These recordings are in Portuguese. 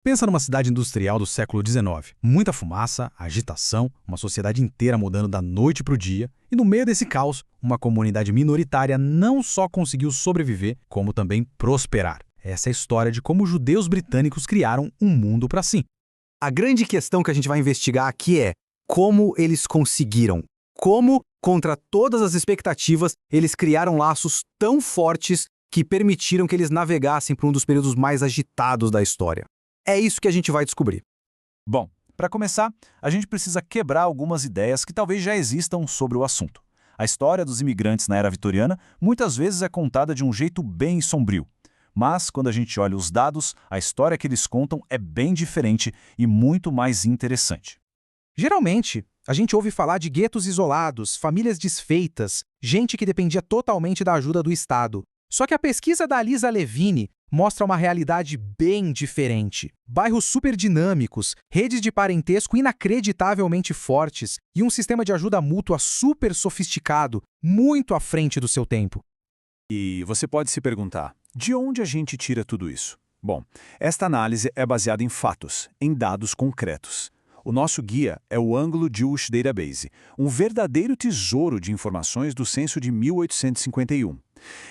Pensa numa cidade industrial do século XIX. Muita fumaça, agitação, uma sociedade inteira mudando da noite para o dia. E no meio desse caos, uma comunidade minoritária não só conseguiu sobreviver, como também prosperar. Essa é a história de como os judeus britânicos criaram um mundo para si. A grande questão que a gente vai investigar aqui é como eles conseguiram. Como, contra todas as expectativas, eles criaram laços tão fortes que permitiram que eles navegassem por um dos períodos mais agitados da história. É isso que a gente vai descobrir. Bom, para começar, a gente precisa quebrar algumas ideias que talvez já existam sobre o assunto. A história dos imigrantes na era vitoriana muitas vezes é contada de um jeito bem sombrio. Mas, quando a gente olha os dados, a história que eles contam é bem diferente e muito mais interessante. Geralmente, a gente ouve falar de guetos isolados, famílias desfeitas, gente que dependia totalmente da ajuda do Estado. Só que a pesquisa da Lisa Levine mostra uma realidade bem diferente. Bairros super dinâmicos, redes de parentesco inacreditavelmente fortes e um sistema de ajuda mútua super sofisticado, muito à frente do seu tempo. E você pode se perguntar, de onde a gente tira tudo isso? Bom, esta análise é baseada em fatos, em dados concretos. O nosso guia é o Anglo Jewish Database, um verdadeiro tesouro de informações do censo de 1851.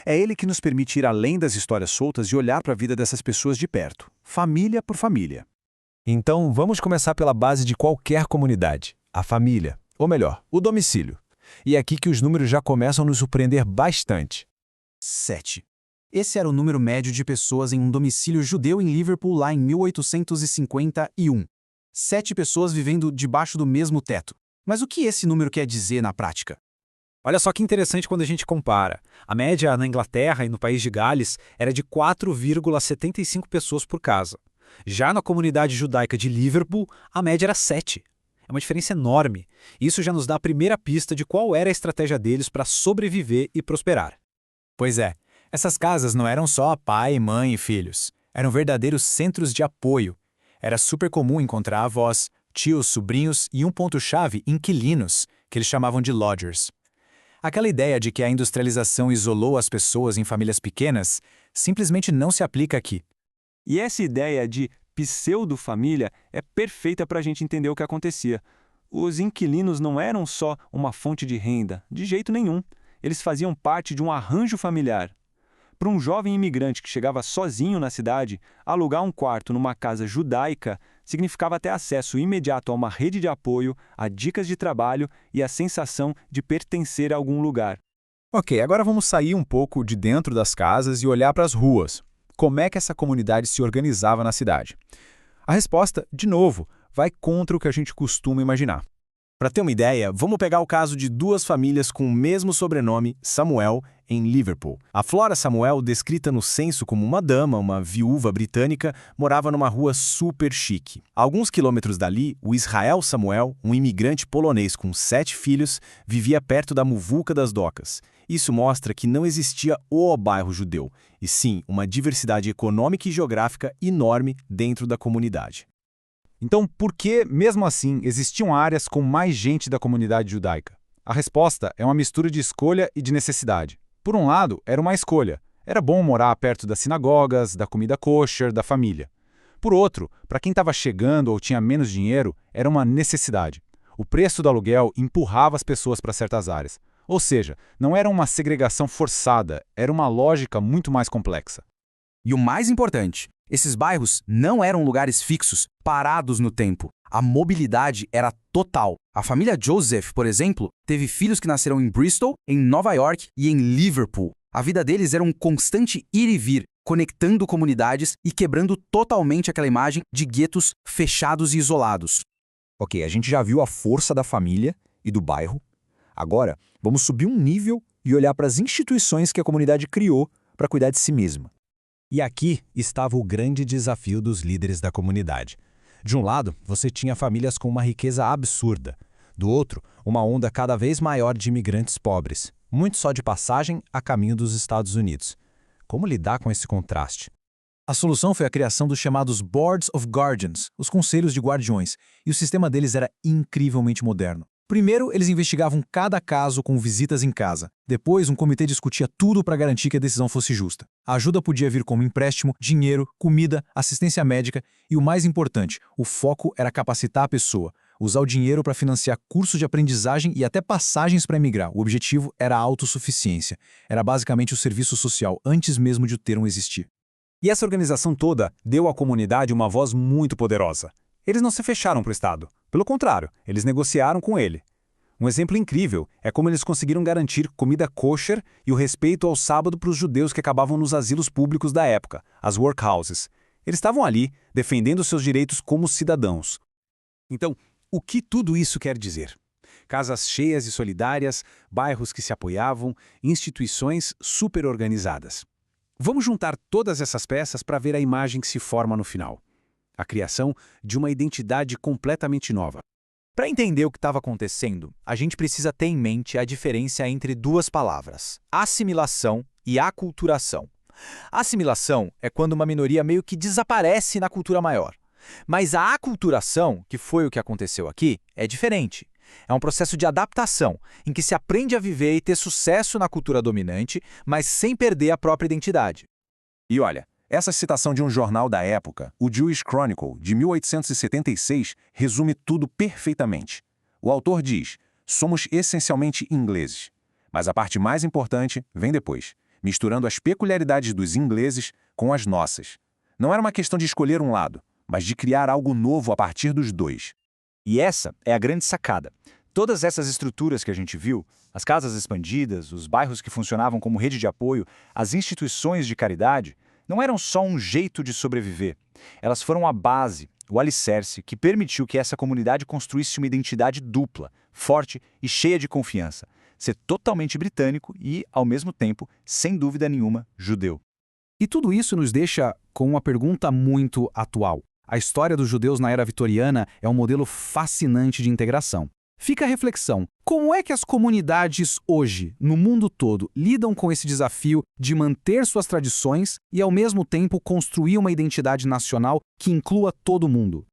É ele que nos permite ir além das histórias soltas e olhar para a vida dessas pessoas de perto, família por família. Então, vamos começar pela base de qualquer comunidade, a família, ou melhor, o domicílio. E é aqui que os números já começam a nos surpreender bastante. 7. Esse era o número médio de pessoas em um domicílio judeu em Liverpool lá em 1851. 7 pessoas vivendo debaixo do mesmo teto. Mas o que esse número quer dizer na prática? Olha só que interessante quando a gente compara. A média na Inglaterra e no país de Gales era de 4,75 pessoas por casa. Já na comunidade judaica de Liverpool, a média era 7. É uma diferença enorme. Isso já nos dá a primeira pista de qual era a estratégia deles para sobreviver e prosperar. Pois é, essas casas não eram só pai, mãe e filhos. Eram verdadeiros centros de apoio. Era super comum encontrar avós, tios, sobrinhos e um ponto-chave, inquilinos, que eles chamavam de lodgers. Aquela ideia de que a industrialização isolou as pessoas em famílias pequenas simplesmente não se aplica aqui. E essa ideia de pseudo-família é perfeita para a gente entender o que acontecia. Os inquilinos não eram só uma fonte de renda, de jeito nenhum. Eles faziam parte de um arranjo familiar. Para um jovem imigrante que chegava sozinho na cidade, alugar um quarto numa casa judaica significava ter acesso imediato a uma rede de apoio, a dicas de trabalho e a sensação de pertencer a algum lugar. Ok, agora vamos sair um pouco de dentro das casas e olhar para as ruas. Como é que essa comunidade se organizava na cidade? A resposta, de novo, vai contra o que a gente costuma imaginar. Para ter uma ideia, vamos pegar o caso de duas famílias com o mesmo sobrenome, Samuel, em Liverpool. A Flora Samuel, descrita no censo como uma dama, uma viúva britânica, morava numa rua super chique. A alguns quilômetros dali, o Israel Samuel, um imigrante polonês com 7 filhos, vivia perto da muvuca das docas. Isso mostra que não existia o bairro judeu, e sim uma diversidade econômica e geográfica enorme dentro da comunidade. Então, por que, mesmo assim, existiam áreas com mais gente da comunidade judaica? A resposta é uma mistura de escolha e de necessidade. Por um lado, era uma escolha. Era bom morar perto das sinagogas, da comida kosher, da família. Por outro, para quem estava chegando ou tinha menos dinheiro, era uma necessidade. O preço do aluguel empurrava as pessoas para certas áreas. Ou seja, não era uma segregação forçada, era uma lógica muito mais complexa. E o mais importante, esses bairros não eram lugares fixos, parados no tempo. A mobilidade era total. A família Joseph, por exemplo, teve filhos que nasceram em Bristol, em Nova York e em Liverpool. A vida deles era um constante ir e vir, conectando comunidades e quebrando totalmente aquela imagem de guetos fechados e isolados. Ok, a gente já viu a força da família e do bairro. Agora, vamos subir um nível e olhar para as instituições que a comunidade criou para cuidar de si mesma. E aqui estava o grande desafio dos líderes da comunidade. De um lado, você tinha famílias com uma riqueza absurda. Do outro, uma onda cada vez maior de imigrantes pobres, muitos só de passagem a caminho dos Estados Unidos. Como lidar com esse contraste? A solução foi a criação dos chamados Boards of Guardians, os conselhos de guardiões, e o sistema deles era incrivelmente moderno. Primeiro, eles investigavam cada caso com visitas em casa. Depois, um comitê discutia tudo para garantir que a decisão fosse justa. A ajuda podia vir como empréstimo, dinheiro, comida, assistência médica e, o mais importante, o foco era capacitar a pessoa, usar o dinheiro para financiar cursos de aprendizagem e até passagens para emigrar. O objetivo era a autossuficiência. Era basicamente o serviço social, antes mesmo de o termo existir. E essa organização toda deu à comunidade uma voz muito poderosa. Eles não se fecharam para o Estado. Pelo contrário, eles negociaram com ele. Um exemplo incrível é como eles conseguiram garantir comida kosher e o respeito ao sábado para os judeus que acabavam nos asilos públicos da época, as workhouses. Eles estavam ali, defendendo seus direitos como cidadãos. Então, o que tudo isso quer dizer? Casas cheias e solidárias, bairros que se apoiavam, instituições super organizadas. Vamos juntar todas essas peças para ver a imagem que se forma no final. A criação de uma identidade completamente nova. Para entender o que estava acontecendo, a gente precisa ter em mente a diferença entre duas palavras: assimilação e aculturação. Assimilação é quando uma minoria meio que desaparece na cultura maior. Mas a aculturação, que foi o que aconteceu aqui, é diferente. É um processo de adaptação, em que se aprende a viver e ter sucesso na cultura dominante, mas sem perder a própria identidade. E olha, essa citação de um jornal da época, o Jewish Chronicle, de 1876, resume tudo perfeitamente. O autor diz: somos essencialmente ingleses. Mas a parte mais importante vem depois, misturando as peculiaridades dos ingleses com as nossas. Não era uma questão de escolher um lado, mas de criar algo novo a partir dos dois. E essa é a grande sacada. Todas essas estruturas que a gente viu, as casas expandidas, os bairros que funcionavam como rede de apoio, as instituições de caridade, não eram só um jeito de sobreviver. Elas foram a base, o alicerce, que permitiu que essa comunidade construísse uma identidade dupla, forte e cheia de confiança. Ser totalmente britânico e, ao mesmo tempo, sem dúvida nenhuma, judeu. E tudo isso nos deixa com uma pergunta muito atual. A história dos judeus na era vitoriana é um modelo fascinante de integração. Fica a reflexão: como é que as comunidades hoje, no mundo todo, lidam com esse desafio de manter suas tradições e, ao mesmo tempo, construir uma identidade nacional que inclua todo mundo?